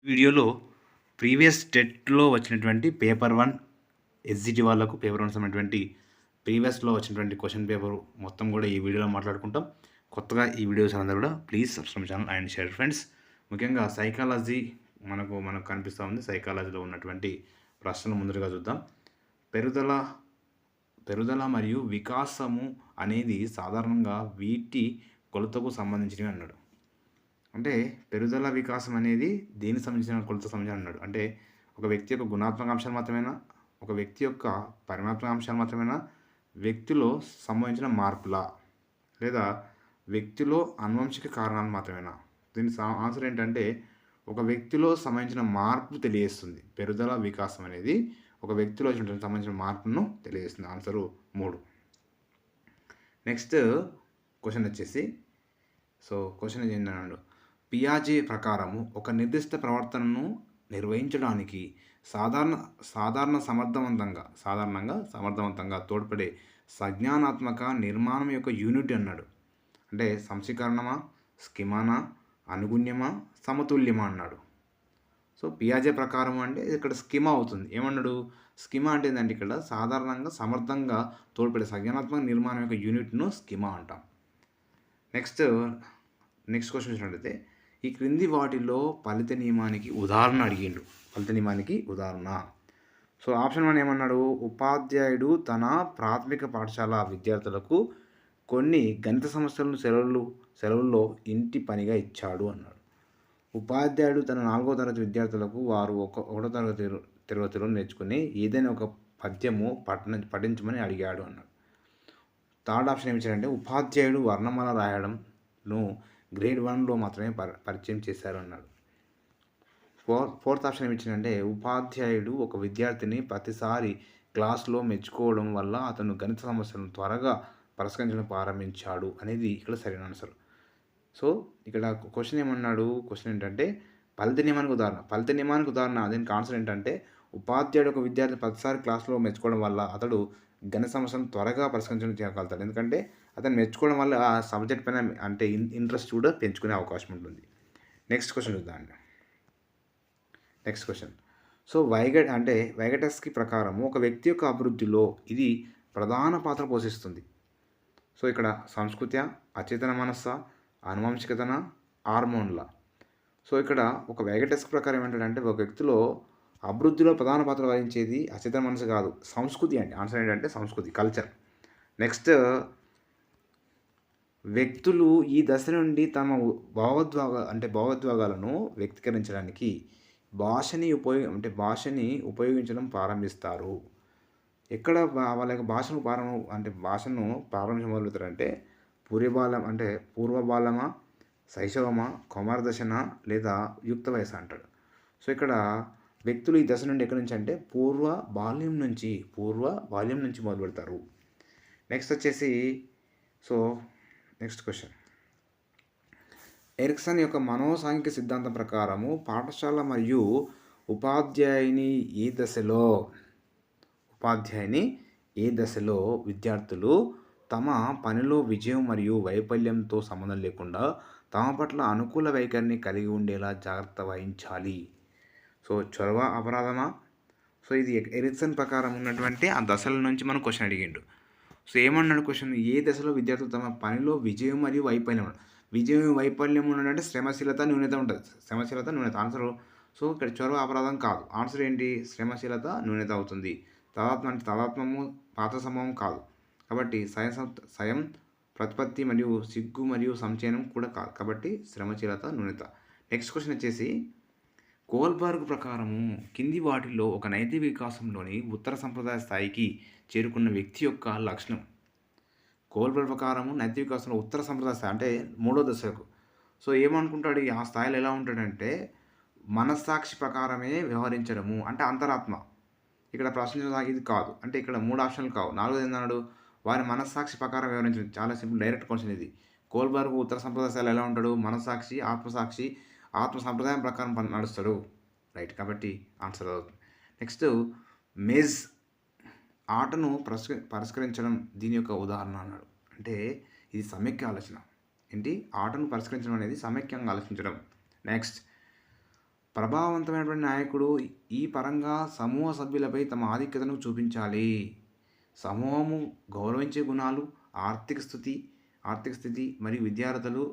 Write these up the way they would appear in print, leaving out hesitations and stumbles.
వీడియోలో ప్రీవియస్ టెట్లో వచ్చినటువంటి పేపర్ 1 ఎస్జిటి వాళ్ళకు పేపర్ 1 సంబంధించినటువంటి ప్రీవియస్లో వచ్చినటువంటి క్వశ్చన్ పేపర్ మొత్తం కూడా ఈ వీడియోలో మాట్లాడుకుంటాం. కొత్తగా ఈ వీడియోస్ అందరూ కూడా please subscribe channel and share friends. ముఖ్యంగా సైకాలజీ మనకు కనిపిస్తూ ఉంది. సైకాలజీలో ఉన్నటువంటి ప్రశ్నలు ముందుగా చూద్దాం. పెరుగుదల పెరుగుదల మరియు వికాసము అనేది సాధారణంగా వీటి కొలతకు సంబంధించినవి అన్నాడు. అంటే పెరుగుదల వికాసం అనేది దేనికి సంబంధించిన కొలత సంబంధించిన అన్నాడు. అంటే ఒక వ్యక్తి యొక్క గుణాత్మక అంశాలు మాత్రమేనా, ఒక వ్యక్తి యొక్క పరిమాణాత్మక అంశాలు మాత్రమేనా, వ్యక్తిలో సంభవించిన మార్పులా, లేదా వ్యక్తిలో అనువంశిక కారణాలు మాత్రమేనా? దీని ఆన్సర్ ఏంటంటే ఒక వ్యక్తిలో సంబంధించిన మార్పు తెలియజేస్తుంది. పెరుగుదల వికాసం అనేది ఒక వ్యక్తిలో సంబంధించిన మార్పును తెలియజేస్తుంది. ఆన్సరు 3. నెక్స్ట్ క్వశ్చన్ వచ్చేసి క్వశ్చన్ ఏంటన్నాడు, పియాజే ప్రకారము ఒక నిర్దిష్ట ప్రవర్తనను నిర్వహించడానికి సాధారణంగా సమర్థవంతంగా తోడ్పడే సంజ్ఞానాత్మక నిర్మాణం యొక్క యూనిట్ అన్నాడు. అంటే సంశీకరణమా, స్కిమానా, అనుగుణ్యమా, సమతుల్యమా అన్నాడు. పియాజే ప్రకారం అంటే ఇక్కడ స్కిమా అవుతుంది. ఏమన్నాడు? స్కిమా అంటే ఏంటంటే ఇక్కడ సాధారణంగా సమర్థంగా తోడ్పడే సంజ్ఞానాత్మక నిర్మాణం యొక్క యూనిట్ను స్కిమా అంటాం. నెక్స్ట్ క్వశ్చన్ చూసినట్లయితే ఈ క్రింది వాటిలో ఫలిత నియమానికి ఉదాహరణ అడిగిండు. ఫలిత నియమానికి ఉదాహరణ. ఆప్షన్ 1 ఏమన్నాడు? ఉపాధ్యాయుడు తన ప్రాథమిక పాఠశాల విద్యార్థులకు కొన్ని గణిత సమస్యలను సెలవుల్లో ఇంటి పనిగా ఇచ్చాడు అన్నాడు. ఉపాధ్యాయుడు తన 4వ తరగతి విద్యార్థులకు వారు 1వ తరగతిలో నేర్చుకుని ఏదైనా ఒక పద్యము పఠించమని అడిగాడు అన్నాడు. థర్డ్ ఆప్షన్ ఏమి ఇచ్చాడంటే ఉపాధ్యాయుడు వర్ణమాల రాయడంను గ్రేడ్ 1లో మాత్రమే పరిచయం చేశారు అన్నాడు. ఫోర్త్ ఆప్షన్ ఏమి ఇచ్చిందంటే ఉపాధ్యాయుడు ఒక విద్యార్థిని ప్రతిసారి క్లాస్లో మెచ్చుకోవడం వల్ల అతను గణిత సమస్యలను త్వరగా పరిష్కరించడం ప్రారంభించాడు అనేది ఇక్కడ సరైన ఆన్సర్. ఇక్కడ క్వశ్చన్ ఏమన్నాడు? క్వశ్చన్ ఏంటంటే ఫలిత నియమానికి ఉదాహరణ. దీనికి ఆన్సర్ ఏంటంటే ఉపాధ్యాయుడు ఒక విద్యార్థి ప్రతిసారి క్లాస్లో మెచ్చుకోవడం వల్ల అతడు గణిత సమస్యను త్వరగా పరిష్కరించడం చేయగలుగుతాడు. ఎందుకంటే అతను మెచ్చుకోవడం వల్ల ఆ సబ్జెక్ట్ పైన అంటే ఇంట్రెస్ట్ కూడా పెంచుకునే అవకాశం ఉంటుంది. నెక్స్ట్ క్వశ్చన్ చూద్దాం. నెక్స్ట్ క్వశ్చన్ వైగటస్కి ప్రకారము ఒక వ్యక్తి యొక్క అభివృద్ధిలో ఇది ప్రధాన పాత్ర పోషిస్తుంది. ఇక్కడ సంస్కృతి, అచేతన మనస్స, అనువంశికతన, హార్మోన్ల. ఇక్కడ ఒక వైగటస్కి ప్రకారం ఏంటంటే ఒక వ్యక్తిలో అభివృద్ధిలో ప్రధాన పాత్ర వహించేది అచేతన మనసు కాదు, సంస్కృతి అండి. ఆన్సర్ ఏంటంటే సంస్కృతి, కల్చర్. నెక్స్ట్ వ్యక్తులు ఈ దశ నుండి తమ భావోద్వేగాలను వ్యక్తీకరించడానికి భాషని ఉపయోగించడం ప్రారంభిస్తారు. ఎక్కడ వాళ్ళ యొక్క భాషను ప్రారంభించ మొదలుపెడతారంటే పూర్వబాలమా, శైశవమా, కౌమారదశన లేదా యుక్త వయసు అంటాడు. ఇక్కడ వ్యక్తులు ఈ దశ నుండి ఎక్కడి నుంచి అంటే పూర్వ బాల్యం నుంచి మొదలు పెడతారు. నెక్స్ట్ వచ్చేసి నెక్స్ట్ క్వశ్చన్, ఎరిక్సన్ యొక్క మనోసాంఘిక సిద్ధాంతం ప్రకారము పాఠశాల మరియు ఉపాధ్యాయుని ఏ దశలో విద్యార్థులు తమ పనిలో విజయం మరియు వైఫల్యంతో సంబంధం లేకుండా తమ పట్ల అనుకూల వైఖరిని కలిగి ఉండేలా జాగ్రత్త వహించాలి. చొరవ, అపరాధమా? ఇది ఎరిక్సన్ ప్రకారం ఉన్నటువంటి ఆ దశల నుంచి మనం క్వశ్చన్ అడిగిండు. ఏమన్నాడు క్వశ్చన్? ఏ దశలో విద్యార్థులు తమ పనిలో విజయం మరియు వైఫల్యం ఉన్నదంటే శ్రమశీలత, న్యూనత ఉంటుంది. ఆన్సర్ ఇక్కడ చొరవ, అపరాధం కాదు. ఆన్సర్ ఏంటి? శ్రమశీలత, న్యూనత అవుతుంది. తాదాత్మ్యము పాత్ర సంభవం కాదు. కాబట్టి స్వయం ప్రతిపత్తి మరియు సిగ్గు మరియు సంచయనం కూడా కాదు. కాబట్టి శ్రమశీలత, న్యూనత. నెక్స్ట్ క్వశ్చన్ వచ్చేసి కోల్బర్గ్ ప్రకారము కింది వాటిలో ఒక నైతిక వికాసంలోని ఉత్తర సంప్రదాయ స్థాయికి చేరుకున్న వ్యక్తి యొక్క లక్షణం. కోల్బర్గ్ ప్రకారము నైతిక వికాసంలో ఉత్తర సంప్రదాయ స్థాయి అంటే 3వ దశకు. ఏమనుకుంటాడు? ఆ స్థాయిలో ఎలా ఉంటాడంటే మనస్సాక్షి ప్రకారమే వ్యవహరించడము, అంటే అంతరాత్మ. ఇక్కడ ప్రశ్నించడానికి కాదు, అంటే ఇక్కడ 3 ఆప్షన్లు కావు. 4ది ఏంటన్నాడు? వారి మనస్సాక్షి ప్రకారం వ్యవహరించడం. చాలా సింపుల్, డైరెక్ట్ క్వశ్చన్ ఇది. కోల్బర్గ్ ఉత్తర సంప్రదాయ స్థాయిలో ఎలా ఉంటాడు? మనస్సాక్షి, ఆత్మ సంప్రదాయం ప్రకారం నడుస్తాడు. రైట్, కాబట్టి ఆన్సర్ అవుతుంది. నెక్స్ట్ మెజ్ ఆటను పరిష్కరించడం దీని యొక్క ఉదాహరణ అన్నాడు. అంటే ఇది సమైక్య ఆలోచన. ఆటను పరిష్కరించడం అనేది సమైక్యంగా ఆలోచించడం. నెక్స్ట్ ప్రభావవంతమైనటువంటి నాయకుడు ఈ పరంగా సమూహ సభ్యులపై తమ ఆధిక్యతను చూపించాలి. సమూహము గౌరవించే గుణాలు, ఆర్థిక స్థితి మరియు విద్యార్థులు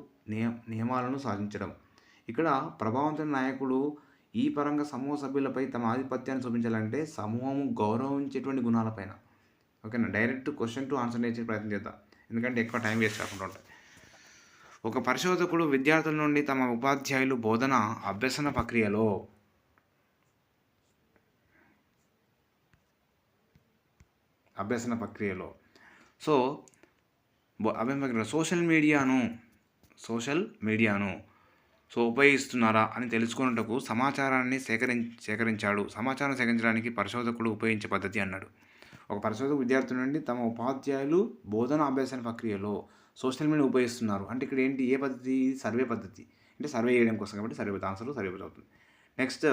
నియమాలను సాధించడం. ఇక్కడ ప్రభావవంతమైన నాయకుడు ఈ పరంగా సమూహ సభ్యులపై తమ ఆధిపత్యాన్ని చూపించాలంటే సమూహము గౌరవించేటువంటి గుణాలపైన. ఓకేనా? డైరెక్ట్ క్వశ్చన్ టు ఆన్సర్ నేర్చే ప్రయత్నం చేద్దాం, ఎందుకంటే ఎక్కువ టైం వేస్ట్ కాకుండా ఉంటుంది. ఒక పరిశోధకుడు విద్యార్థుల నుండి తమ ఉపాధ్యాయులు బోధన అభ్యసన ప్రక్రియలో సో సోషల్ మీడియాను ఉపయోగిస్తున్నారా అని తెలుసుకున్నట్టుకు సమాచారాన్ని సేకరించాడు. సమాచారం సేకరించడానికి పరిశోధకుడు ఉపయోగించే పద్ధతి అన్నాడు. ఒక పరిశోధక విద్యార్థుల నుండి తమ ఉపాధ్యాయులు బోధన అభ్యసన ప్రక్రియలో సోషల్ మీడియా ఉపయోగిస్తున్నారు అంటే ఇక్కడ ఏంటి, ఏ పద్ధతి? సర్వే పద్ధతి. అంటే సర్వే చేయడం కోసం కాబట్టి సర్వే అవుతుంది. నెక్స్ట్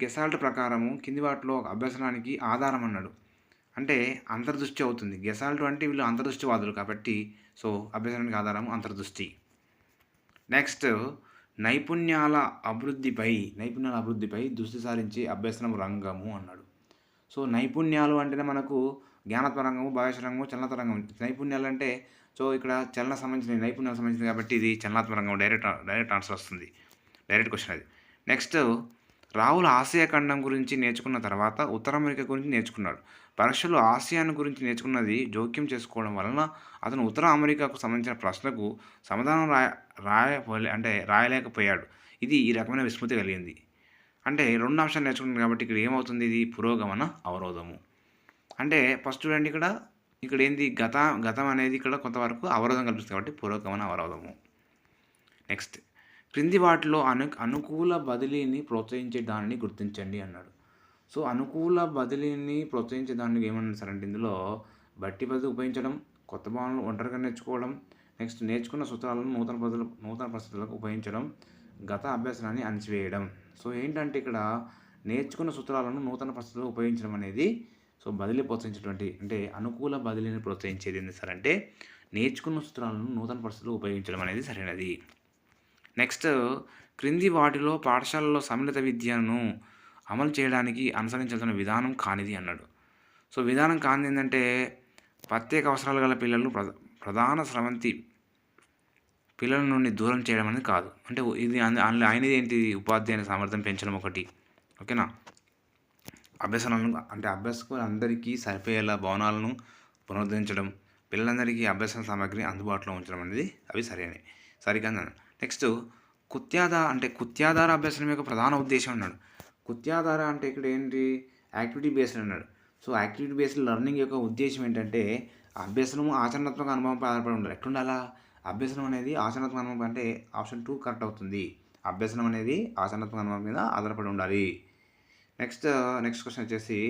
గెసాల్ట్ ప్రకారము కింది వాటిలో అభ్యసనానికి ఆధారం అన్నాడు. అంటే అంతర్దృష్టి అవుతుంది. గెసాల్ట్ అంటే వీళ్ళు అంతర్దృష్టివాదులు కాబట్టి అభ్యసనానికి ఆధారం అంతర్దృష్టి. నెక్స్ట్ నైపుణ్యాల అభివృద్ధిపై దృష్టి సారించే అభ్యసనం రంగము అన్నాడు. నైపుణ్యాలు అంటేనే మనకు జ్ఞానాత్మక రంగము, భాషా రంగము, చలనాత్మక రంగం. నైపుణ్యాలు అంటే ఇక్కడ చలన సంబంధించిన నైపుణ్యాలకు సంబంధించింది కాబట్టి ఇది చలనాత్మక రంగం. డైరెక్ట్ ఆన్సర్ వస్తుంది. డైరెక్ట్ క్వశ్చన్ అది. నెక్స్ట్ రాహుల్ ఆసియా ఖండం గురించి నేర్చుకున్న తర్వాత ఉత్తర అమెరికా గురించి నేర్చుకున్నాడు. పరీక్షలో ఆసియాను గురించి నేర్చుకున్నది జోక్యం చేసుకోవడం వలన అతను ఉత్తర అమెరికాకు సంబంధించిన ప్రశ్నకు సమాధానం రాయలేకపోయాడు. ఇది ఈ రకమైన విస్మృతి కలిగింది. అంటే 2 అంశాలు నేర్చుకున్నాడు కాబట్టి ఇక్కడ ఏమవుతుంది, ఇది పురోగమన అవరోధము. అంటే ఫస్ట్ చూడండి, ఇక్కడ ఏంది, గతం అనేది ఇక్కడ కొంతవరకు అవరోధం కల్పిస్తుంది కాబట్టి పురోగమన అవరోధము. నెక్స్ట్ క్రింది వాటిలో అనుకూల బదిలీని ప్రోత్సహించే దానిని గుర్తించండి అన్నాడు. అనుకూల బదిలీని ప్రోత్సహించే దానికి ఏమన్నా సరే అంటే ఇందులో బట్టి పద్ధతి ఉపయోగించడం, కొత్త భావనలు ఒంటరిగా నేర్చుకోవడం, నెక్స్ట్ నేర్చుకున్న సూత్రాలను నూతన పరిస్థితులకు ఉపయోగించడం, గత అభ్యాసనాన్ని అణచివేయడం. ఏంటంటే ఇక్కడ నేర్చుకున్న సూత్రాలను నూతన పరిస్థితుల్లో ఉపయోగించడం అనేది బదిలీ ప్రోత్సహించేటువంటి, అంటే అనుకూల బదిలీని ప్రోత్సహించేది ఏంటి సార్ అంటే నేర్చుకున్న సూత్రాలను నూతన పరిస్థితుల్లో ఉపయోగించడం అనేది సరైనది. నెక్స్ట్ క్రింది వాటిలో పాఠశాలలో సమ్మిళిత విద్యను అమలు చేయడానికి అనుసరించాల్సిన విధానం కానిది అన్నాడు. విధానం కానిది ఏంటంటే ప్రత్యేక అవసరాలు గల పిల్లలు ప్రధాన స్రవంతి పిల్లల నుండి దూరం చేయడం అనేది కాదు. అంటే ఇది ఆయనది ఏంటి, ఉపాధ్యాయుని సామర్థ్యం పెంచడం ఒకటి. ఓకేనా? అభ్యాసకులు అందరికీ సరిపోయేలా భవనాలను పునరుద్ధరించడం, పిల్లలందరికీ అభ్యాస సామాగ్రి అందుబాటులో ఉంచడం అనేది అవి సరిగ్గా. నెక్స్ట్ కృత్యాధార అభ్యాసం యొక్క ప్రధాన ఉద్దేశం అన్నాడు. కృత్యాధార అంటే ఇక్కడ ఏంటి, యాక్టివిటీ బేస్డ్ అన్నాడు. యాక్టివిటీ బేస్డ్ లెర్నింగ్ యొక్క ఉద్దేశం ఏంటంటే అభ్యసనము ఆచరణాత్మక అనుభవంపై ఆధారపడి ఉండాలి. ఎట్లుండాలా, అభ్యసనం అనేది ఆచరణాత్మక అనుభవం అంటే ఆప్షన్ 2 కరెక్ట్ అవుతుంది. అభ్యసనం అనేది ఆచరణాత్మక అనుభవం మీద ఆధారపడి ఉండాలి. నెక్స్ట్ క్వశ్చన్ వచ్చేసి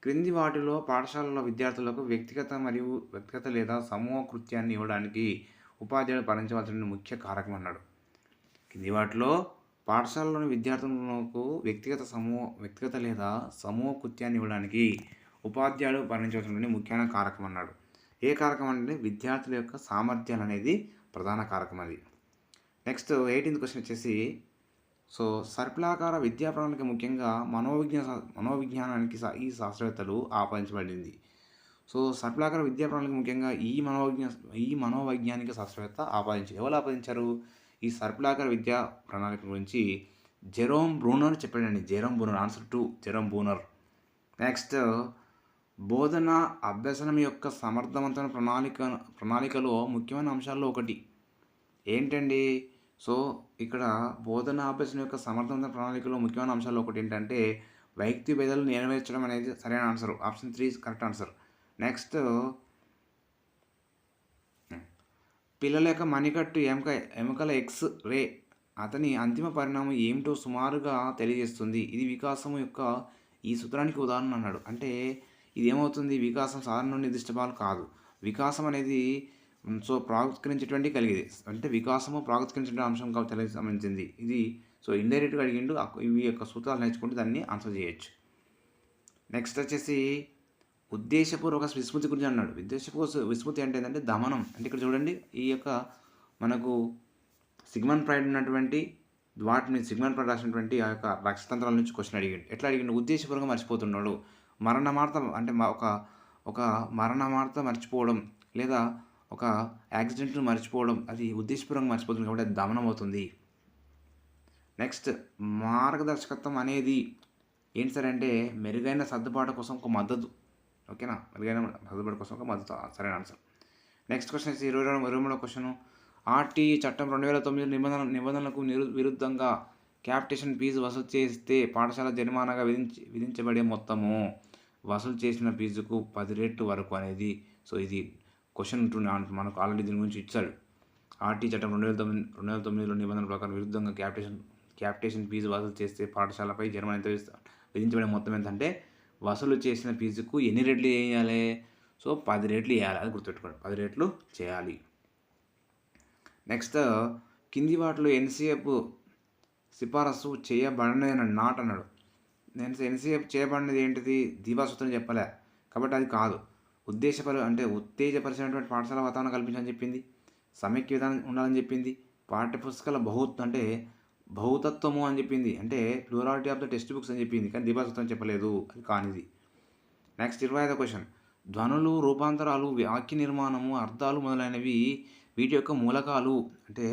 క్రింది వాటిలో పాఠశాలలో విద్యార్థులకు వ్యక్తిగత లేదా సమూహ కృత్యాన్ని ఇవ్వడానికి ఉపాధ్యాయులు పాటించవలసిన ముఖ్య కారకం అన్నాడు. కింది వాటిలో పాఠశాలలోని విద్యార్థులకు వ్యక్తిగత లేదా సమూహ కృత్యాన్ని ఇవ్వడానికి ఉపాధ్యాయులు పాటించవలసిన ముఖ్యమైన కారకం అన్నాడు. ఏ కారకం అంటే విద్యార్థుల యొక్క సామర్థ్యాలు అనేది ప్రధాన కారకం అది. నెక్స్ట్ 18th క్వశ్చన్ వచ్చేసి సర్పిలాకార విద్యా ప్రణాళిక ముఖ్యంగా మనోవిజ్ఞానానికి ఈ శాస్త్రవేత్తలు ఆపాదించబడింది. సర్పిలాకార విద్యా ప్రణాళిక ముఖ్యంగా ఈ మనోవైజ్ఞానిక శాస్త్రవేత్త ఆపాదించారు. ఎవరు ఆపాదించారు? ఈ సర్పిలాకార విద్యా ప్రణాళిక గురించి జెరోమ్ బ్రూనర్ చెప్పాడండి. Answer 2 Jerome Bruner. నెక్స్ట్ బోధన అభ్యసనం యొక్క సమర్థవంతమైన ప్రణాళికలో ముఖ్యమైన అంశాల్లో ఒకటి ఏంటండి? ఇక్కడ బోధన అభ్యసనం యొక్క సమర్థవంతమైన ప్రణాళికలో ముఖ్యమైన అంశాల్లో ఒకటి ఏంటంటే వైయక్తిక భేదాలు నెరవేర్చడం అనేది సరైన answer. Option 3 correct answer. Next పిల్లల యొక్క మణికట్టు ఎముకల ఎక్స్ రే అతని అంతిమ పరిణామం ఏమిటో సుమారుగా తెలియజేస్తుంది. ఇది వికాసం యొక్క ఈ సూత్రానికి ఉదాహరణ అన్నాడు. అంటే ఇది ఏమవుతుంది, వికాసం సాధారణ నిర్దిష్ట భాగాలు కాదు. వికాసం అనేది ప్రాగత్కరించేటువంటి కలిగేది. అంటే వికాసము ప్రాగత్కరించే అంశం సంబంధించింది ఇది. ఇండైరెక్ట్గా అడిగిండు. ఇవి యొక్క సూత్రాలు నేర్చుకుంటే దాన్ని ఆన్సర్ చేయొచ్చు. నెక్స్ట్ వచ్చేసి ఉద్దేశపూర్వక విస్మృతి గురించి అన్నాడు. ఉద్దేశపూర్వక విస్మృతి అంటే ఏంటంటే దమనం. అంటే ఇక్కడ చూడండి, ఈ యొక్క మనకు సిగ్మండ్ ఫ్రాయిడ్ ఉన్నటువంటి వాటిని సిగ్మండ్ ఫ్రాయిడ్ రాసినటువంటి ఆ యొక్క రక్షతంత్రాల నుంచి క్వశ్చన్ అడిగిండు. ఎట్లా అడిగిండు? ఉద్దేశపూర్వకంగా మర్చిపోతున్నాడు. మరణవార్త అంటే ఒక మరణవార్త మర్చిపోవడం లేదా ఒక యాక్సిడెంట్ను మర్చిపోవడం, అది ఉద్దేశపూర్వకంగా మర్చిపోతుంది కాబట్టి అది దమనం అవుతుంది. నెక్స్ట్, మార్గదర్శకత్వం అనేది ఏంటి సార్ అంటే మెరుగైన సర్దుబాటు కోసం ఒక మద్దతు. ఓకేనా, మెరుగైన సర్దుబాటు కోసం ఒక మద్దతు సరైన ఆన్సర్. నెక్స్ట్ క్వశ్చన్ 23వ క్వశ్చన్. ఆర్టీ చట్టం 2009 నిబంధనలకు విరుద్ధంగా క్యాపిటేషన్ ఫీజు వసూలు చేస్తే పాఠశాల జరిమానాగా విధించబడే మొత్తము వసూలు చేసిన ఫీజుకు 10 రెట్లు వరకు అనేది. సో ఇది క్వశ్చన్ ఉంటుంది, మనకు ఆల్రెడీ దీని గురించి ఇచ్చాడు. ఆర్టీ చట్టం 2009 నిబంధనల ప్రకారం విరుద్ధంగా క్యాపిటేషన్ ఫీజు వసూలు చేస్తే పాఠశాలపై జరిమానా ఎంత విధించబడే మొత్తం ఎంతంటే వసూలు చేసిన ఫీజుకు ఎన్ని రెట్లు వేయాలి? సో 10 రెట్లు వేయాలి, అది గుర్తుపెట్టుకోండి, 10 రెట్లు చేయాలి. నెక్స్ట్, కింది వాటిలో ఎన్సీఎఫ్ సిఫారసు చేయబడినది నాట్ అన్నాడు. నేను ఎన్సీఎఫ్ చేయబడినది ఏంటిది? దీవాసూత్రం చెప్పలే కాబట్టి అది కాదు. ఉత్తేజపరిచినటువంటి పాఠశాల వాతావరణం కల్పించాలని చెప్పింది, సమైక్య విధానం ఉండాలని చెప్పింది, పాఠ్యపుస్తకాల బహుతత్వము అని చెప్పింది, అంటే plurality of the text books అని చెప్పింది, కానీ దీవాసూత్రం చెప్పలేదు, అది కానిది. నెక్స్ట్ 25వ క్వశ్చన్. ధ్వనులు, రూపాంతరాలు, వాక్య నిర్మాణము, అర్థాలు మొదలైనవి వీటి యొక్క మూలకాలు అంటే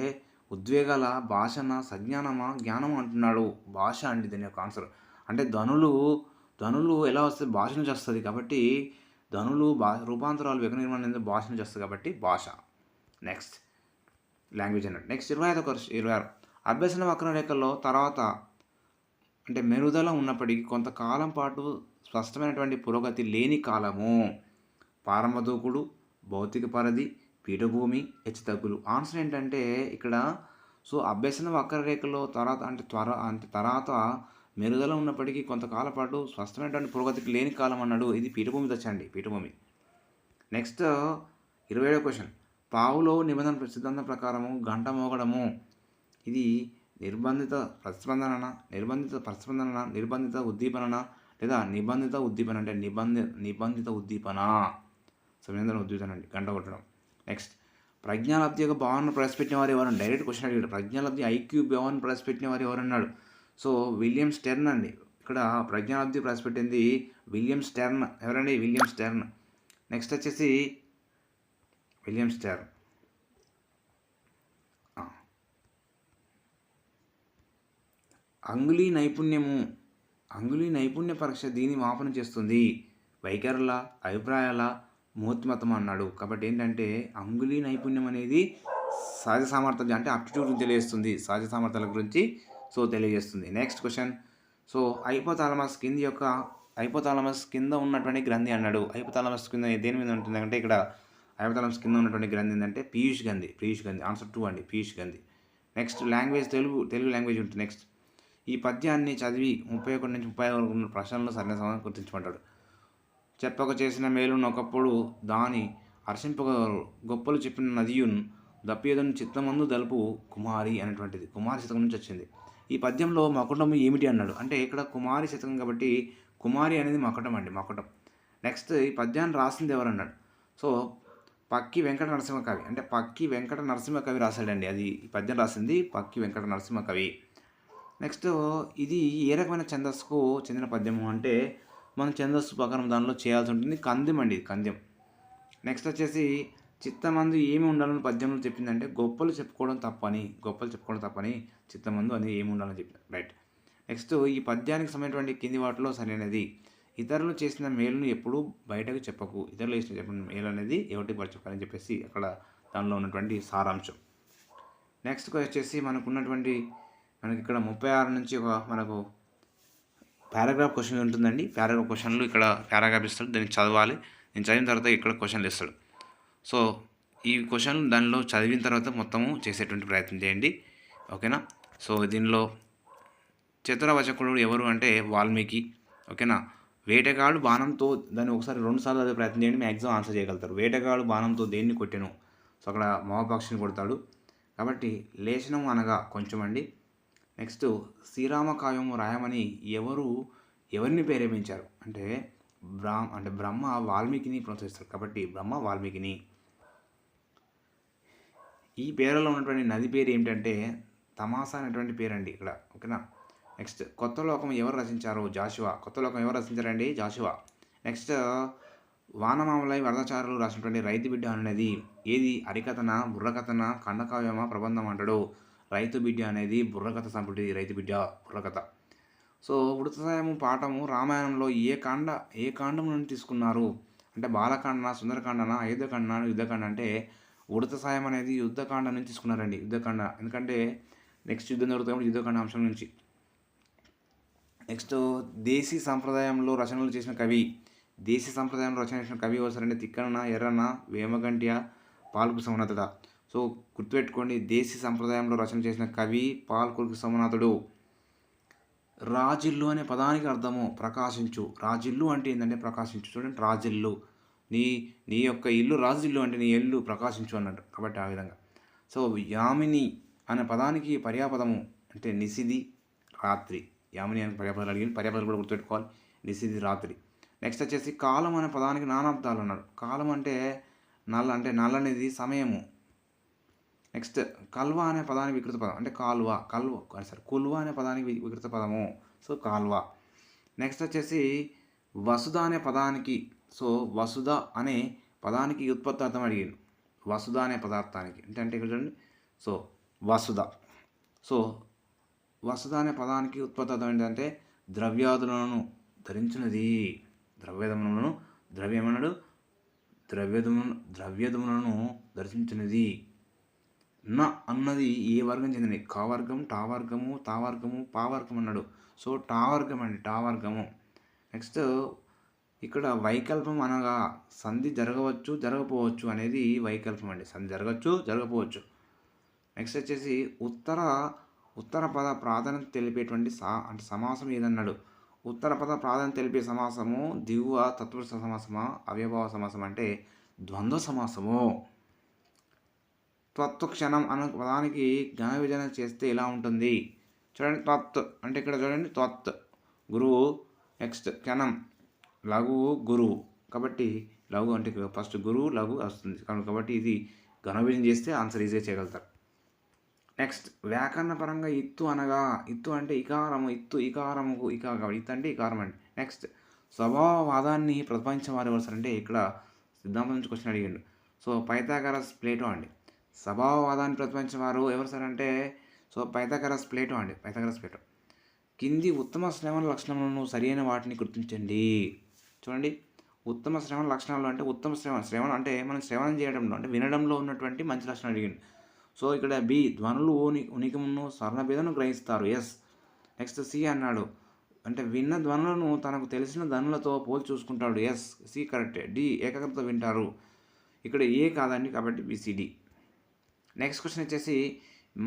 ఉద్వేగాల, భాషన, సజ్ఞానమా, జ్ఞానమా అంటున్నాడు. భాష అండి దీని యొక్క ఆన్సర్. అంటే ధ్వనులు ఎలా వస్తుంది? భాష నుంచి వస్తుంది కాబట్టి ధ్వనులు, రూపాంతరాలు, వ్యక్తి నిర్మాణం అనేది భాష నుంచి వస్తుంది కాబట్టి భాష. నెక్స్ట్ లాంగ్వేజ్ అన్నాడు. నెక్స్ట్ 26. అభ్యసన వక్రరేఖల్లో తర్వాత అంటే మెరుగుదల ఉన్నప్పటికీ కొంతకాలం పాటు స్పష్టమైనటువంటి పురోగతి లేని కాలము ప్రారంభ దూకుడు, భౌతిక పరిధి, పీఠభూమి, హెచ్చుతగ్గులు. ఆన్సర్ ఏంటంటే ఇక్కడ సో అభ్యసన వక్రరేఖలో తర్వాత మెరుగుదల ఉన్నప్పటికీ కొంతకాలం పాటు స్పష్టమైనటువంటి పురోగతికి లేని కాలం అన్నాడు. ఇది పీఠభూమి దశ అండి, పీఠభూమి. Next 27వ question. పావులో నిబంధన సిద్ధాంతం ప్రకారము గంట మోగడము ఇది నిర్బంధిత ప్రతిస్పందన, నిర్బంధిత ఉద్దీపన లేదా నిబంధిత ఉద్దీపన అంటే నిబంధిత ఉద్దీపన, సంబంధన ఉద్దీపన అండి, గంట కొట్టడం. నెక్స్ట్, ప్రజ్ఞాలబ్ధి యొక్క భావనను ప్రవేశపెట్టిన వారు ఎవరు? డైరెక్ట్ క్వశ్చన్ అడిగాడు. ప్రజ్ఞాలబ్ధి ఐక్యూ భావనను ప్రవేశపెట్టిన వారు ఎవరన్నాడు? సో విలియం స్టెర్న్ అండి. ఇక్కడ ప్రజ్ఞాలబ్ధి ప్రవేశపెట్టింది విలియం స్టెర్న్. ఎవరండి? William Stern. నెక్స్ట్ వచ్చేసి విలియం స్టెర్న్. అంగుళీ నైపుణ్య పరీక్ష దీని మాపన చేస్తుంది. వైఖరుల, అభిప్రాయాల, మూర్తిమతం అన్నాడు. కాబట్టి ఏంటంటే అంగుళీ నైపుణ్యం అనేది సహజ సామర్థ్యం అంటే అప్టిట్యూడ్ తెలియజేస్తుంది, సహజ సామర్థ్యాల గురించి సో తెలియజేస్తుంది. Next question. సో హైపోథాలమస్ కింద ఉన్నటువంటి గ్రంథి అన్నాడు. హైపోథాలమస్ కింద దేని మీద ఉంటుంది అంటే ఇక్కడ హైపోథాలమస్ కింద ఉన్నటువంటి గ్రంథి ఏంటంటే పీయూష్ గంధి. ఆన్సర్ 2 అండి, Piyush Gandhi. Next language, Telugu language ఉంటుంది. నెక్స్ట్, ఈ పద్యాన్ని చదివి 31 నుంచి 35 వరకు ఉన్న ప్రశ్నలను సరైన సమాధానం గుర్తించమంటాడు. చెప్పక చేసిన మేలును ఒకప్పుడు దాని హర్షింపగ గొప్పలు చెప్పిన నదియున్ దప్పియదును చిత్తమందు దలుపు కుమారి అనేటువంటిది కుమారి శతకం నుంచి వచ్చింది. ఈ పద్యంలో మకుటం ఏమిటి అన్నాడు. అంటే ఇక్కడ కుమారి శతకం కాబట్టి కుమారి అనేది మకుటం అండి, మకుటం. నెక్స్ట్, ఈ పద్యాన్ని రాసింది ఎవరన్నాడు? సో పక్కి వెంకట నరసింహ కవి, అంటే పక్కి వెంకట నరసింహ కవి రాశాడండి. అది ఈ పద్యం రాసింది పక్కి వెంకట నరసింహ కవి. నెక్స్ట్, ఇది ఏ రకమైన ఛందస్సుకు చెందిన పద్యము అంటే మనం ఛందస్సు ప్రకారం దానిలో చేయాల్సి ఉంటుంది. కందెం అండి, కందెం. నెక్స్ట్ వచ్చేసి చిత్తమందు ఏమి ఉండాలని పద్యంలో చెప్పిందంటే గొప్పలు చెప్పుకోవడం తప్పని చిత్తమందు అనేది ఏమి ఉండాలని చెప్పింది. రైట్. నెక్స్ట్, ఈ పద్యానికి సంబంధించినటువంటి కింది వాటిలో సరైనది. ఇతరులు చేసిన మేలును ఎప్పుడూ బయటకు చెప్పకు. ఇతరులు చెప్పిన మేలు అనేది ఎవరికి చెప్పాలని చెప్పేసి అక్కడ దానిలో ఉన్నటువంటి సారాంశం. నెక్స్ట్ వచ్చేసి మనకి ఇక్కడ 36 నుంచి మనకు పారాగ్రాఫ్ క్వశ్చన్ ఉంటుందండి. పారాగ్రాఫ్ క్వశ్చన్లు ఇక్కడ పారాగ్రాఫ్ ఇస్తాడు, దాన్ని చదవాలి. నేను చదివిన తర్వాత ఇక్కడ క్వశ్చన్లు ఇస్తాడు. సో ఈ క్వశ్చన్ దానిలో చదివిన తర్వాత మొత్తము చేసేటువంటి ప్రయత్నం చేయండి, ఓకేనా. సో దీనిలో చతురవచకుడు ఎవరు అంటే వాల్మీకి, ఓకేనా. వేటగాడు బాణంతో దాన్ని ఒకసారి 2 సార్లు చదివే ప్రయత్నం చేయండి, మ్యాక్సిమం ఆన్సర్ చేయగలుగుతారు. వేటగాడు బాణంతో దేన్ని కొట్టెను? సో అక్కడ మహాపక్షిని కొడతాడు కాబట్టి లేశనం అనగా కొంచెం అండి. నెక్స్ట్, శ్రీరామకావ్యము రాయమని ఎవరిని ప్రేరేపించారు అంటే బ్రహ్మ వాల్మీకిని ప్రోత్సహిస్తాడు కాబట్టి బ్రహ్మ వాల్మీకిని. ఈ పేరులో ఉన్నటువంటి నది పేరు ఏమిటంటే తమాసా అనేటువంటి పేరండి ఇక్కడ. ఓకేనా. నెక్స్ట్ కొత్త లోకం ఎవరు రచించారు? జాషువా. కొత్త లోకం ఎవరు రచించారండి? జాషువా. నెక్స్ట్ వానమామలై వరదచారులు రాసినటువంటి రైతు బిడ్డ అనేది ఏది? హరికథన, బుర్రకథన, ఖండకావ్యమా, ప్రబంధం అంటాడు? రైతు బిడ్డ అనేది బుర్రకథ సంపుటి. రైతు బిడ్డ బుర్రకథ. సో వృత్తసాయము పాఠము రామాయణంలో ఏ కాండం నుండి తీసుకున్నారు అంటే బాలకాండన, సుందరకాండన, అయోధ్యకాండన, యుద్ధకాండ అంటే వృత్తసాయం అనేది యుద్ధకాండ నుంచి తీసుకున్నారండి. యుద్ధకాండ ఎందుకంటే నెక్స్ట్ యుద్ధం జరుగుతున్నప్పుడు యుద్ధకాండ అంశం నుంచి. నెక్స్ట్ దేశీ సంప్రదాయంలో రచనలు చేసిన కవి. దేశీ సంప్రదాయంలో రచన చేసిన కవి ఎవరంటే తిక్కన, ఎర్రన, వేమగంట్య, పాల్కు సోమనాథుడ. సో గుర్తుపెట్టుకోండి, దేశీ సంప్రదాయంలో రచన చేసిన కవి పాల్కురికి సోమనాథుడు. రాజిల్లు అనే పదానికి అర్థము ప్రకాశించు. రాజిల్లు అంటే ఏంటంటే ప్రకాశించు. చూడండి, రాజిల్లు నీ యొక్క ఇల్లు రాజిల్లు అంటే నీ ఇల్లు ప్రకాశించు అన్నట్టు. కాబట్టి ఆ విధంగా. సో యామిని అనే పదానికి పర్యాపదము అంటే నిశిది, రాత్రి. యామిని అనే పర్యాపదాలు అడిగింది. పర్యాపదాలు కూడా గుర్తుపెట్టుకోవాలి. నిశిది, రాత్రి. నెక్స్ట్ వచ్చేసి కాలం అనే పదానికి నానార్థాలు అన్నాడు. కాలం అంటే నల్ల అనేది సమయము. నెక్స్ట్ కల్వ అనే పదానికి వికృత పదం అంటే కుల్వ అనే పదానికి వికృత పదము. సో కాల్వ. నెక్స్ట్ వచ్చేసి వసుధ అనే పదానికి వసుధ అనే పదానికి ఉత్పత్తి అర్థం అడిగాను. వసుధ అనే పదార్థానికి అంటే ఇక్కడ చూడండి. సో వసుధ. సో వసుధ అనే పదానికి ఉత్పత్తి అర్థం ఏంటంటే ద్రవ్యాదులను ధరించినది. ద్రవ్యదములను దర్శించినది. న అన్నది ఏ వర్గం చెందినది? కావర్గం, టావర్గము, తావర్గము, పావర్గం అన్నాడు. సో టావర్గం అండి, టావర్గము. నెక్స్ట్ ఇక్కడ వైకల్పం అనగా సంధి జరగవచ్చు, జరగపోవచ్చు అనేది వైకల్పం అండి. సంధి జరగవచ్చు, జరగపోవచ్చు. నెక్స్ట్ వచ్చేసి ఉత్తర పద ప్రాధాన్యత తెలిపేటువంటి అంటే సమాసం ఏదన్నాడు? ఉత్తర పద ప్రాధాన్యత తెలిపే సమాసము దిగువ తత్పురుష సమాసమా, అవ్యభావ సమాసం అంటే ద్వంద్వ సమాసము. త్వత్క్షణం అనే పదానికి ఘన విభజన చేస్తే ఎలా ఉంటుంది? చూడండి, త్వత్ అంటే ఇక్కడ చూడండి, త్వత్ గురువు. నెక్స్ట్ క్షణం లఘువు, గురువు. కాబట్టి లఘు అంటే ఫస్ట్ గురువు, లఘు వస్తుంది. కాబట్టి ఇది ఘన విభజన చేస్తే ఆన్సర్ ఈజీగా చేయగలుగుతారు. నెక్స్ట్ వ్యాకరణ పరంగా ఇత్తు అనగా ఇత్తు అంటే ఇకారము. ఇకారముకు కాబట్టి ఇత్తు అంటే ఇకారం అండి. నెక్స్ట్ స్వభావవాదాన్ని ప్రతిపాదించిన వారు ఎవరు అంటే ఇక్కడ సిద్ధాంతం నుంచి క్వశ్చన్ అడిగాడు. సో పైథాగరస్, ప్లేటో అండి. స్వభావవాదాన్ని ప్రతిపాదించిన వారు ఎవరు సార్ అంటే పైథాగరస్, ప్లేటో అండి. ప్లేటో. కింది ఉత్తమ శ్రవణ లక్షణములను సరైన వాటిని గుర్తించండి. చూడండి, ఉత్తమ శ్రవణ లక్షణాలు అంటే ఉత్తమ శ్రవణ అంటే మనం శ్రవణం చేయడంలో అంటే వినడంలో ఉన్నటువంటి మంచి లక్షణం అడిగింది. సో ఇక్కడ బి ధ్వనులు ఉనికిమును స్వర్ణభేదను గ్రహిస్తారు. ఎస్. నెక్స్ట్ సి అన్నాడు అంటే విన్న ధ్వనులను తనకు తెలిసిన ధ్వనులతో పోల్చి చూసుకుంటాడు. ఎస్, సి కరెక్టే. డి ఏకాగ్రతతో వింటారు. ఇక్కడ ఏ కాదండి, కాబట్టి బిసిడి. నెక్స్ట్ క్వశ్చన్ వచ్చేసి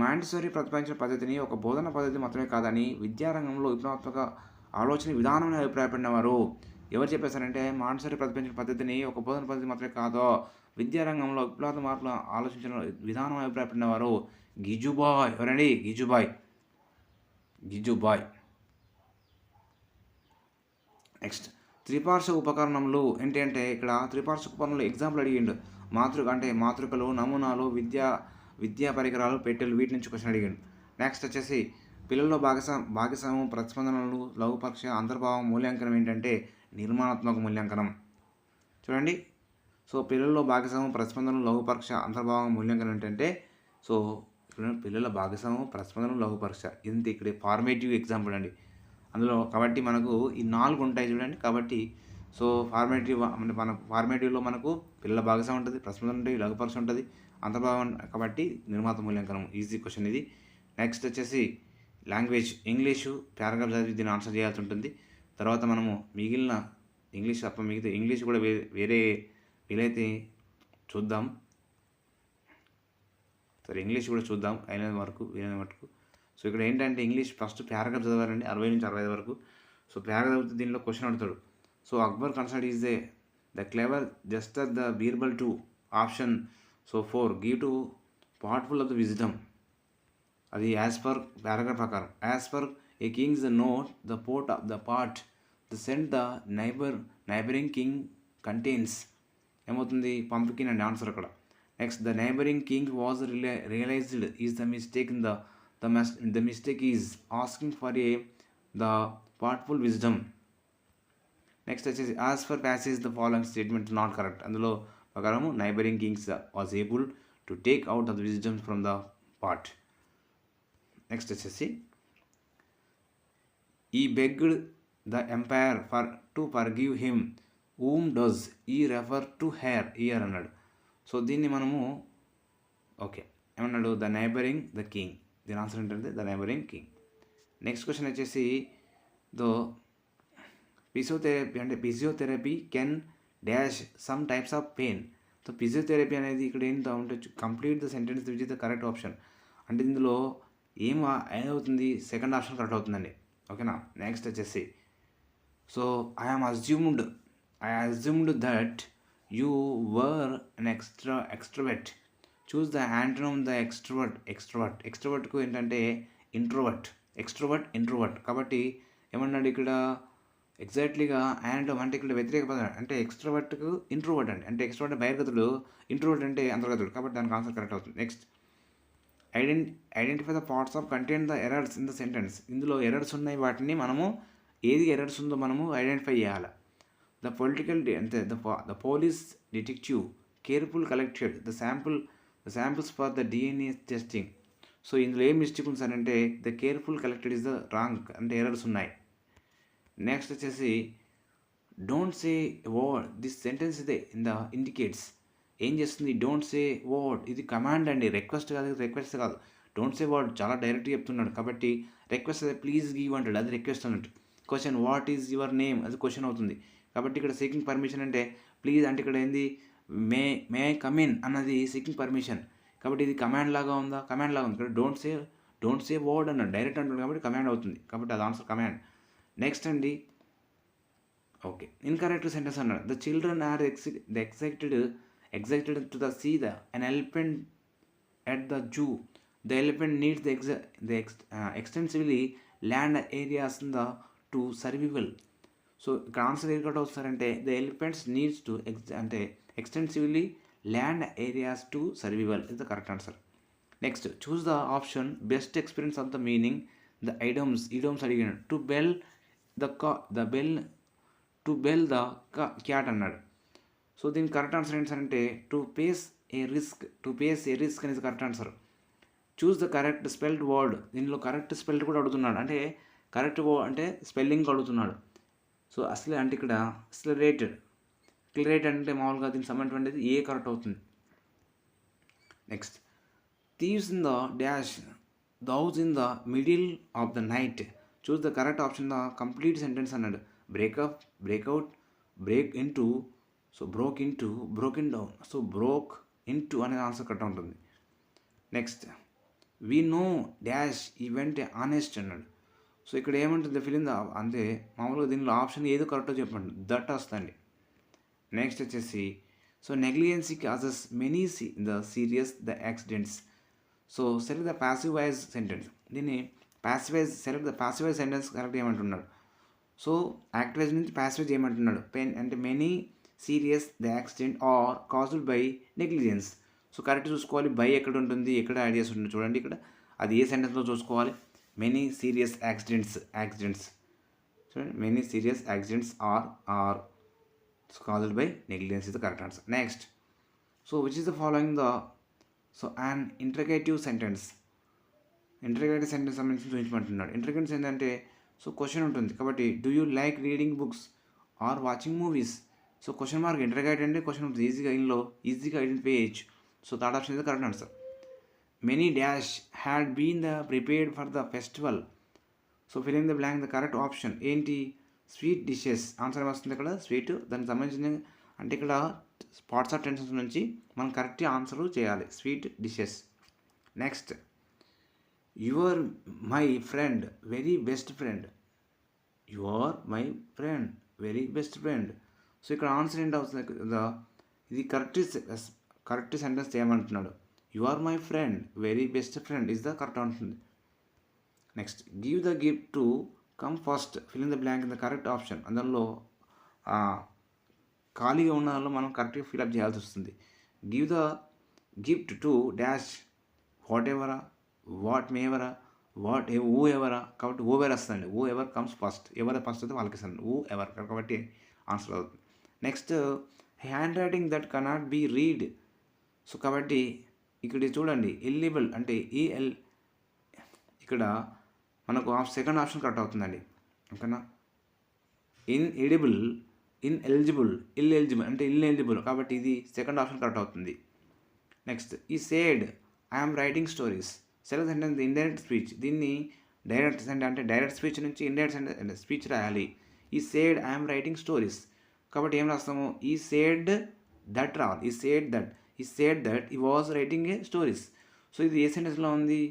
మాంటిసోరీ ప్రతిపాదించిన పద్ధతిని ఒక బోధన పద్ధతి మాత్రమే కాదని విద్యారంగంలో విప్లవాత్మక ఆలోచన విధానమైన అభిప్రాయపడినవారు ఎవరు చెప్పేశారంటే మాంటిసోరీ ప్రతిపాదించిన పద్ధతిని ఒక బోధన పద్ధతి మాత్రమే కాదో విద్యారంగంలో విప్లవాత్మక మార్పులు ఆలోచించిన విధానం అభిప్రాయపడినవారు గిజుబాయ్. ఎవరండి? గిజుబాయ్. నెక్స్ట్ త్రిపార్శ్వ ఉపకరణములు ఏంటంటే ఇక్కడ త్రిపార్శ్వ ఉపకరణలు ఎగ్జాంపుల్ అడిగిండు. మాతృకలు, నమూనాలు, విద్యా పరికరాలు, పెట్టెలు, వీటి నుంచి క్వశ్చన్ అడిగాడు. నెక్స్ట్ వచ్చేసి పిల్లల్లో భాగస్వామ్యం, ప్రతిస్పందనలు, లఘుపక్ష, అంతర్భావం మూల్యాంకనం ఏంటంటే నిర్మాణాత్మక మూల్యాంకనం. చూడండి, సో పిల్లల్లో భాగస్వామ్యం, ప్రతిస్పందనలు, లఘుపక్ష, అంతర్భావం మూల్యాంకనం ఏంటంటే పిల్లల భాగస్వామ్యం, ప్రతిస్పందనలు, లఘుపక్ష. ఇంత ఇక్కడ ఫార్మేటివ్ ఎగ్జాంపుల్ అండి. అందులో కాబట్టి మనకు ఈ 4 ఉంటాయి చూడండి. కాబట్టి సో ఫార్మేటివ్ అంటే ఫార్మేటివ్లో మనకు పిల్లల భాగస్వామ్యం ఉంటుంది, ప్రతిస్పందన ఉంటుంది, లఘుపక్ష ఉంటుంది, అంతర్భావం. కాబట్టి నిర్మాత మూల్యాంకనం ఈజీ క్వశ్చన్ ఇది. నెక్స్ట్ వచ్చేసి లాంగ్వేజ్, ఇంగ్లీషు పారాగ్రాఫ్ చదివి దీన్ని ఆన్సర్ చేయాల్సి ఉంటుంది. తర్వాత మనము మిగిలిన ఇంగ్లీష్ తప్ప మిగతా ఇంగ్లీష్ కూడా వేరే వీలైతే చూద్దాం. సరే, ఇంగ్లీష్ కూడా చూద్దాం వీలైన వరకు. సో ఇక్కడ ఏంటంటే ఇంగ్లీష్ ఫస్ట్ పారాగ్రాఫ్ చదవాలండి 60 నుంచి 65 వరకు. సో పారాగ్రాఫ్ దీనిలో క్వశ్చన్ అడుగుతాడు. So Akbar consult is the clever just the Birbal to option. So 4 give to potful of the wisdom. అది యాజ్ పర్ పారాగ్రాఫ్ ప్రకారం. As per a kings note the pot of the pot the sent the neighbouring king contains. ఏమవుతుంది? Pumpkin అండి answer అక్కడ. Next the neighbouring king was realized is the mistake in the mistake is asking for the పార్ట్ఫుల్ wisdom. Next వచ్చేసి as for passage the following statement not correct. అందులో ప్రకారము neighbouring kings was able to take out the wisdom from the pot. Next వచ్చేసి he begged the emperor to forgive him whom does he refer to here అన్నాడు. So దీన్ని మనము okay ఏమన్నాడు, the neighbouring the king. దీని answer ఏంటంటే the neighbouring king. Next question వచ్చేసి though physiotherapy can dash some types of pain. So physiotherapy అనేది ఇక్కడ ఏంటో ఉండొచ్చు, complete the sentence which is the correct option. అంటే ఇందులో ఏమవుతుంది, సెకండ్ ఆప్షన్ కరెక్ట్ అవుతుందండి. ఓకేనా. నెక్స్ట్ వచ్చేసి so I assumed that you were an extrovert. Choose the antonym the ఎక్స్ట్రోవర్ట్కు ఏంటంటే ఇంట్రోవర్ట్. కాబట్టి ఏమన్నాడు ఇక్కడ ఎగ్జాక్ట్లీగా యాంటోమ్ అంటే ఇక్కడ వ్యతిరేక పదం అంటే ఎక్స్ట్రోవర్ట్కు ఇంట్రోవర్ట్ అండి. అంటే ఎక్స్ట్రోవర్ట్ బహిర్గతుడు, ఇంట్రోవర్ట్ అంటే అంతర్గతుడు. కాబట్టి దానికి ఆన్సర్ కరెక్ట్ అవుతుంది. Next identify the parts of content the errors in the sentence. ఇందులో ఎర్రర్స్ ఉన్నాయి, వాటిని మనము ఏది ఎర్రర్స్ ఉందో మనము ఐడెంటిఫై చేయాలి. ద పొలిటికల్ అంటే the police detective careful collected the samples for the DNA testing. So ఇందులో ఏం మిస్టేక్ ఉంది సార్ అంటే the careful collected is the wrong, అంటే ఎర్రర్స్ ఉన్నాయి. నెక్స్ట్ వచ్చేసి don't say word this sentence ఇదే ఇన్ ద ఇండికేట్స్. ఏం చేస్తుంది, డోంట్ సే వర్డ్ ఇది కమాండ్ అండి, రిక్వెస్ట్ కాదు. డోంట్ సే వర్డ్ చాలా డైరెక్ట్గా చెప్తున్నాడు. కాబట్టి రిక్వెస్ట్ అదే ప్లీజ్ గివ్ అంటాడు, అది రిక్వెస్ట్ అన్నట్టు. Question what is your name, అది క్వశ్చన్ అవుతుంది. కాబట్టి ఇక్కడ సీకింగ్ పర్మిషన్ అంటే ప్లీజ్ అంటే ఇక్కడ ఏంది మే ఐ కమ్ ఇన్ అన్నది సీకింగ్ పర్మిషన్. కాబట్టి ఇది కమాండ్ లాగా ఉంది. ఇక్కడ డోంట్ సే వర్డ్ అన్నాడు, డైరెక్ట్ అంటున్నాడు కాబట్టి కమాండ్ అవుతుంది. కాబట్టి అది ఆన్సర్ కమాండ్. నెక్స్ట్ అండి ఓకే ఇన్కరెక్ట్ సెంటెన్స్ అన్నాడు. The children are excited to the see an elephant at the zoo. The elephant needs the extensively land areas in the to survival. So ఇక్కడ answer ఏది correct వస్తారంటే the elephants needs to అంటే extensively land areas to survival is the correct answer. Next choose the option best experience of the meaning the idioms అడిగాడు. To bell the cat అన్నాడు. So దీనికి correct answer ఏంటంటే to face a risk అనేది correct answer. Choose the correct spelled word. దీనిలో correct spelled కూడా అడుగుతున్నాడు, అంటే correct అంటే స్పెల్లింగ్ అడుగుతున్నాడు. సో అసలే అంటే ఇక్కడ క్లియరేట్ అంటే మామూలుగా దీనికి సంబంధించినది ఏ కరెక్ట్ అవుతుంది. Next thieves in the dash house in the middle of the night. Choose the correct option the complete sentence అన్నాడు. Break out break into, so broken down, so broke into అనేది ఆన్సర్ కరెక్ట్ ఉంటుంది. Next we know dash event honest అన్నాడు. So ఇక్కడ ఏమంటుంది film అంతే మామూలుగా దీనిలో option ఏదో కరెక్టో చెప్పండి, దట్ వస్తుంది. నెక్స్ట్ వచ్చేసి so negligency causes many the serious the accidents. So select the passive voice sentence. దీన్ని select the passivise sentence correct చేయమంటున్నాడు. సో యాక్టివైజ్ నుంచి ప్యాసివైజ్ చేయమంటున్నాడు. అంటే many serious the accident are caused by negligence. So correct చూసుకోవాలి, by ఎక్కడ ఉంటుంది, ఎక్కడ add చేసి ఉంటుంది చూడండి. ఇక్కడ అది ఏ సెంటెన్స్లో చూసుకోవాలి. మెనీ సీరియస్ యాక్సిడెంట్స్ చూడండి, many serious accidents are caused by negligence is the correct answer. Next so which is the following an interrogative sentence సంబంధించి చూపించమంటున్నాడు. ఇంటర్గేటివ్ ఏంటంటే సో క్వశ్చన్ ఉంటుంది కాబట్టి do you like reading books or watching movies. So question mark interrogate అంటే question ఉంటుంది, ఈజీగా identify చేయొచ్చు. So third option is the correct answer. Many dash had been prepared for the festival. So fill in the blank the correct option ఏంటి, sweet dishes answer వస్తుంది ఇక్కడ sweet. దానికి సంబంధించిన అంటే ఇక్కడ పార్ట్స్ ఆఫ్ టెన్సెన్స్ నుంచి మనం కరెక్ట్ ఆన్సర్ చేయాలి, sweet dishes. Next your my friend very best friend. So ఇక్కడ ఆన్సర్ ఏంటి అవుతుంది, ఇది కరెక్ట్ సెంటెన్స్ చేయమంటున్నాడు. You are my friend very best friend is the correct ఉంటుంది. Next give the gift to come first fill in the blank in the correct option. అందులో ఖాళీగా ఉన్న దానిలో మనం కరెక్ట్గా ఫిల్అప్ చేయాల్సి వస్తుంది. Give the gift to dash whatever, what మేవరా, వాట్ హూ ఎవరా, కాబట్టి హూ ఎవర్ వస్తుందండి. హూ ఎవర్ కమ్స్ ఫస్ట్, ఎవరు ఫస్ట్ అయితే వాళ్ళకి ఇస్తాను హూ ఎవర్, కాబట్టి ఆన్సర్ అవుతుంది. Next handwriting that cannot be read. So కాబట్టి ఇక్కడ చూడండి ఎలిజిబుల్ అంటే ఈఎల్, ఇక్కడ మనకు సెకండ్ ఆప్షన్ కరెక్ట్ అవుతుందండి. ఓకేనా. ఇన్ఎడిబుల్, ఇన్ఎలిజిబుల్, ఇల్ఎలిజిబుల్ అంటే ఇన్ఎలిజిబుల్, కాబట్టి ఇది సెకండ్ ఆప్షన్ కరెక్ట్ అవుతుంది. Next he said I'm writing stories, select sentence indirect speech, దీన్ని డైరెక్ట్ సెంటెన్స్ అంటే డైరెక్ట్ స్పీచ్ నుంచి ఇండైరెక్ట్ సెంటెన్స్ స్పీచ్ రాయాలి. He said I'm writing stories, కాబట్టి ఏం రాస్తాము, ఈ సేడ్ దట్ రావాలి. ఈ said that he was writing a stories. So ఇది ఏ సెంటెన్స్లో ఉంది,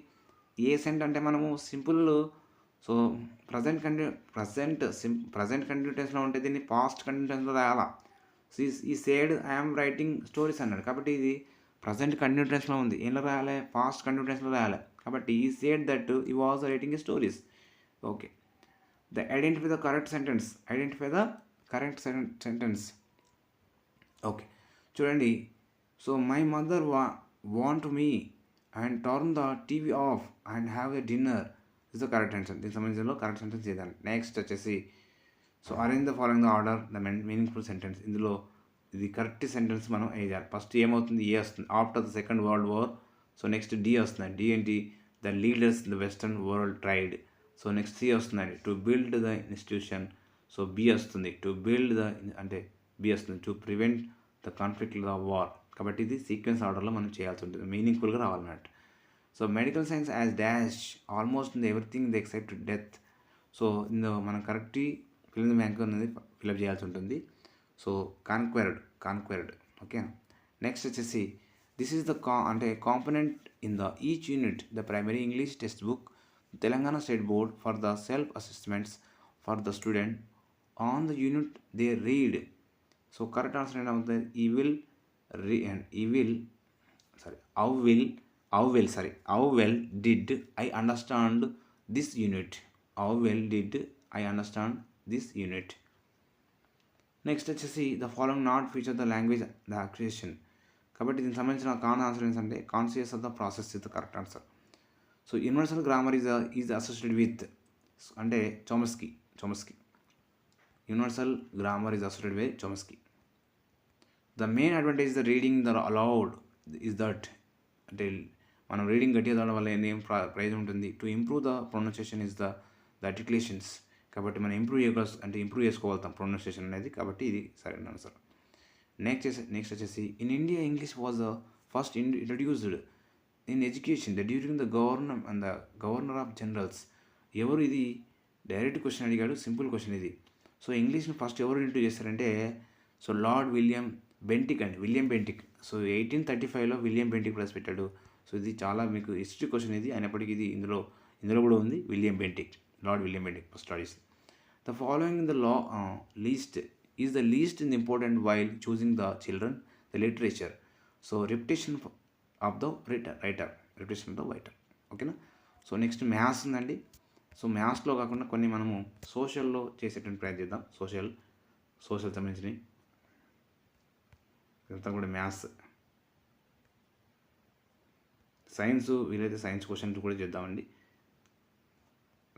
ఏ సెంట్ అంటే మనము సింపుల్, సో ప్రజెంట్ కంటిన్యూటెన్స్లో ఉంటే దీన్ని పాస్ట్ కంటిన్యూటెన్స్లో రాయాలా. సో ఈ సేడ్ ఐఎమ్ రైటింగ్ స్టోరీస్ అన్నాడు, కాబట్టి ఇది ప్రజెంట్ కంటిన్యూటెన్స్లో ఉంది. ఏంలో రాయాలి, పాస్ట్ కంటిన్యూటెన్స్లో రాయాలి. కాబట్టి he said that he was writing a stories. Okay. Identify the correct sentence. Okay చూడండి. So my mother want me and turn the TV off and have a dinner is the correct answer. దీనికి సంబంధించిన correct sentence చేయాలి. Next వచ్చేసి so arrange the following the order the meaningful sentence. ఇందులో ఇది correct sentence మనం వేయాలి. First ఏమవుతుంది, A వస్తుంది, after the second world war. So next D వస్తుంది. డి ఏంటి, the leaders in the western world tried. So next C వస్తుందండి, to build the institution. So B వస్తుంది, టు బిల్డ్ ద అంటే B వస్తుంది, to prevent the conflict the war. కాబట్టి ఇది sequence ఆర్డర్లో మనం చేయాల్సి ఉంటుంది, మీనింగ్ఫుల్గా రావాలన్నట్టు. So medical science as dash almost in everything the except death. So ఇందులో మనం correct fill in the bank అనేది ఫిల్అప్ చేయాల్సి ఉంటుంది. So conquered. ఓకే. నెక్స్ట్ వచ్చేసి దిస్ ఈజ్ ద అంటే component in the each unit the primary English text book Telangana state board for the self assessments for the student on the unit they read. So correct answer ఏంటవుతుంది, how well did I understand this unit. Next వచ్చేసి the following not feature the language the acquisition. కాబట్టి దీనికి సంబంధించిన ఆన్సర్ ఏంటంటే conscious of the process is the correct answer. So universal grammar is associated with అంటే Chomsky. Universal grammar is associated with Chomsky. The main advantage the reading the aloud is that అంటే మనం reading గట్టిగా చదవడం వల్ల ఏం prize ఉంటుంది, to improve the pronunciation is the articulations. కాబట్టి మనం ఇంప్రూవ్ చేసుకోగలుగుతాం ప్రొనౌన్సియేషన్ అనేది, కాబట్టి ఇది సరైన ఆన్సర్. నెక్స్ట్ వచ్చేసి in India English was the first introduced in education during the governor of generals. ఎవరు, ఇది డైరెక్ట్ క్వశ్చన్ అడిగాడు, సింపుల్ క్వశ్చన్ ఇది. సో ఇంగ్లీష్ని ఫస్ట్ ఎవరు ఇంట్రడ్యూస్ చేస్తారంటే so lord William Bentinck. So 1835లో విలియం బెంటిక్ ప్రవేశపెట్టాడు. సో ఇది చాలా మీకు హిస్టరీ క్వశ్చన్ ఇది, అయినప్పటికీ ఇది ఇందులో కూడా ఉంది lord William Bentinck first studies. The following the least is the least in important while choosing the children the literature. So reputation of the writer. ఓకేనా. సో నెక్స్ట్ మ్యాథ్స్ ఉందండి. సో మ్యాథ్స్లో కాకుండా కొన్ని మనము సోషల్లో చేసేటువంటి ప్రయత్నం చేద్దాం. సోషల్ సంబంధించినవి ఇదంతా కూడా మ్యాథ్స్. సైన్స్ వీలైతే సైన్స్ క్వశ్చన్ కూడా చేద్దామండి.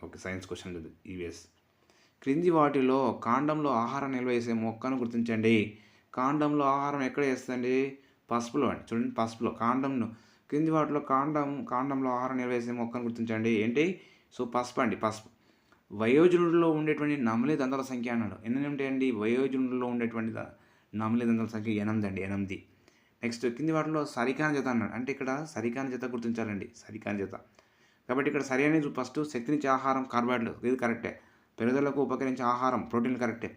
Okay, science question EVS. క్రింది వాటిలో కాండంలో ఆహారం నిల్వ చేసే మొక్కను గుర్తించండి. కాండంలో ఆహారం ఎక్కడ వేస్తుందండి, పసుపులో అండి. చూడండి, పసుపులో క్రింది వాటిలో కాండంలో ఆహారం నిల్వ చేసే మొక్కను గుర్తించండి. ఏంటి, సో పసుపు అండి. పసుపు. వయోజనుడిలో ఉండేటువంటి నమిలే దంతాల సంఖ్య అన్నాడు. ఎన్ని ఉంటాయండి, వయోజనుడిలో ఉండేటువంటి నమిలే దంతాల సంఖ్య 8 అండి, 8. నెక్స్ట్ కింది వాటిలో సరికాని జత అన్నాడు. అంటే ఇక్కడ సరికాని జత గుర్తించాలండి, సరికాని జత. కాబట్టి ఇక్కడ సరి అనేది ఫస్ట్ శక్తినిచ్చే ఆహారం కార్బోహైడ్రేట్, ఇది కరెక్టే. పెరుగుదలకు ఉపకరించే ఆహారం ప్రోటీన్లు కరెక్టే.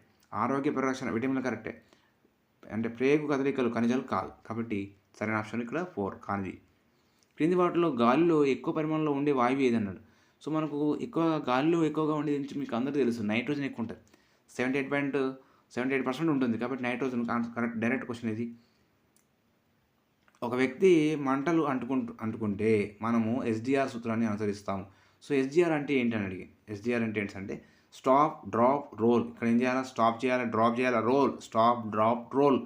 ఆరోగ్య పరిరక్షణ విటమిన్లు కరెక్టే. అంటే ప్రేగు కదలికలు ఖనిజాలు కాదు. కాబట్టి సరైన ఆప్షన్ ఇక్కడ 4 కానిది. క్రింది వాటిలో గాలిలో ఎక్కువ పరిమాణంలో ఉండే వాయువు ఏదన్నాడు. సో మనకు గాలిలో ఎక్కువగా ఉండేది మీకు అందరికీ తెలుసు, నైట్రోజన్ ఎక్కువ ఉంటుంది. 78% ఉంటుంది. కాబట్టి నైట్రోజన్ కరెక్ట్, డైరెక్ట్ క్వశ్చన్ ఇది. ఒక వ్యక్తి మంటలు అంటుకుంటే మనము ఎస్డిఆర్ సూత్రాన్ని అనుసరిస్తాము. సో ఎస్డిఆర్ అంటే ఏంటని ఎస్డిఆర్ అంటే ఏంటంటే స్టాప్, డ్రాప్, రోల్. ఇక్కడ ఏం చేయాలా, స్టాప్ చేయాలా, డ్రాప్ చేయాలా, roll. Stop, drop, roll.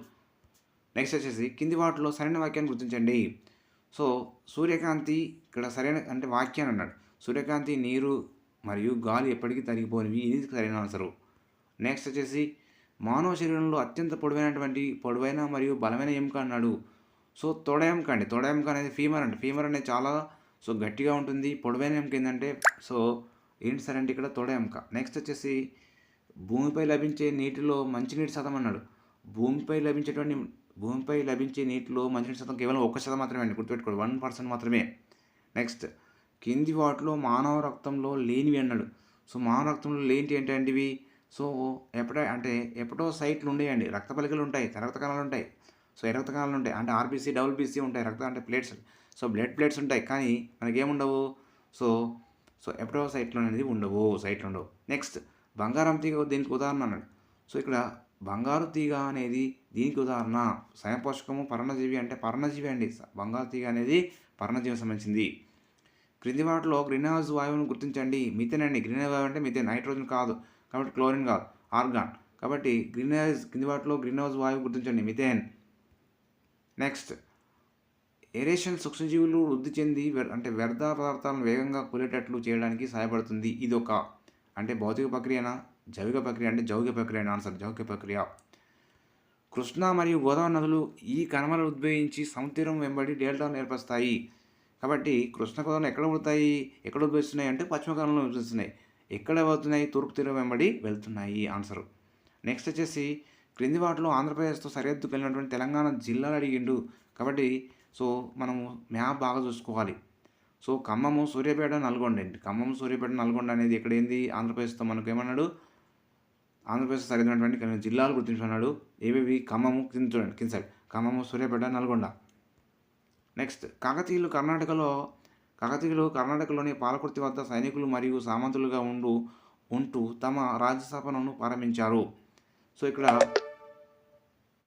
Next వచ్చేసి కింది వాటిలో సరైన వాక్యాన్ని గుర్తించండి. సో సూర్యకాంతి ఇక్కడ సరైన అంటే వాక్యాన్ని అన్నాడు. సూర్యకాంతి, నీరు మరియు గాలి ఎప్పటికీ తరిగిపోనివి. ఇది సరైన ఆన్సరు. నెక్స్ట్ వచ్చేసి మానవ శరీరంలో అత్యంత పొడవైన మరియు బలమైన ఎముక అన్నాడు. సో తొడ ఎముక అండి. తొడ ఎముక అనేది ఫీమర్ అండి. ఫీమర్ అనేది చాలా గట్టిగా ఉంటుంది. పొడవైన ఎముక ఏంటంటే ఏంటి సార్ అంటే ఇక్కడ తొడ ఎముక. నెక్స్ట్ వచ్చేసి భూమిపై లభించే నీటిలో మంచినీటి శాతం అన్నాడు. భూమిపై లభించే నీటిలో మంచినీటి శాతం కేవలం 1% మాత్రమే అండి. గుర్తుపెట్టుకోండి, 1% మాత్రమే. నెక్స్ట్ కింది వాటిలో మానవ రక్తంలో లేనివి అన్నాడు. సో మానవ రక్తంలో లేనివి ఏంటంటే ఇవి ఎప్పుడో సైట్లు ఉండేయండి. రక్త పలికలు ఉంటాయి, రక్త కణాలు ఉంటాయి. ఏ రక్త కణాలు ఉంటాయి అంటే ఆర్బీసీ, డబ్ల్యూబీసీ ఉంటాయి. అంటే ప్లేట్స్, బ్లడ్ ప్లేట్స్ ఉంటాయి. కానీ మనకేముండవు. ఎప్పుడో సైట్లు అనేది ఉండవు. నెక్స్ట్ బంగారం తీగ దీనికి ఉదాహరణ అన్నాడు. ఇక్కడ బంగారు తీగ అనేది దీనికి ఉదాహరణ. స్వయంపోషకము, పర్ణజీవి అంటే పర్ణజీవి అండి. బంగారు తీగ అనేది పర్ణజీవికి సంబంధించింది. క్రింది వాటిలో గ్రీన్ హౌస్ వాయువును గుర్తించండి. మిథేన్ అండి. గ్రీన్ హౌస్ వాయువు అంటే మిథేన్, నైట్రోజన్ కాదు. కాబట్టి క్లోరిన్ కాదు, ఆర్గాన్. కాబట్టి కింది వాటిలో గ్రీన్ హౌస్ వాయువు గుర్తించండి, మిథేన్. నెక్స్ట్ ఏరేషన్ సూక్ష్మజీవులు వృద్ధి చెంది వ్యర్థ పదార్థాలను వేగంగా కూలేటట్లు చేయడానికి సహాయపడుతుంది. ఇది ఒక భౌతిక ప్రక్రియనా, జైవిక ప్రక్రియ అంటే జౌగిక ప్రక్రియ అని ఆన్సర్. జౌగిక ప్రక్రియ. కృష్ణా మరియు గోదావరి నదులు ఈ కనుమలు ఉద్భవించి సముద్రం వెంబడి డెల్టాను ఏర్పరుస్తాయి. కాబట్టి కృష్ణ గోదావరి ఎక్కడ ఉద్భవిస్తున్నాయి అంటే పశ్చిమ కనుమలో ఉద్భవిస్తున్నాయి. ఎక్కడ వెళ్తున్నాయి? తూర్పు తీరం వెంబడి వెళ్తున్నాయి ఆన్సరు. నెక్స్ట్ వచ్చేసి క్రింది వాటిలో ఆంధ్రప్రదేశ్తో సరిహద్దు కలిగినటువంటి తెలంగాణ జిల్లాలు అడిగిండు. కాబట్టి మనము మ్యాప్ బాగా చూసుకోవాలి. ఖమ్మము, సూర్యాపేట, నల్గొండ అండి. ఖమ్మం, సూర్యాపేట, నల్గొండ అనేది ఇక్కడ ఏంది ఆంధ్రప్రదేశ్తో మనకు ఏమన్నాడు? ఆంధ్రప్రదేశ్ సరిహద్దు కొన్ని జిల్లాలు గుర్తించుకున్నాడు. ఏవేవి? ఖమ్మము, కింద సైడ్ ఖమ్మము, సూర్యాపేట, నల్గొండ. నెక్స్ట్ కాకతీయులు కర్ణాటకలోని పాలకుర్తి వద్ద సైనికులు మరియు సామంతులుగా ఉంటూ తమ రాజ్యస్థాపనను ప్రారంభించారు. ఇక్కడ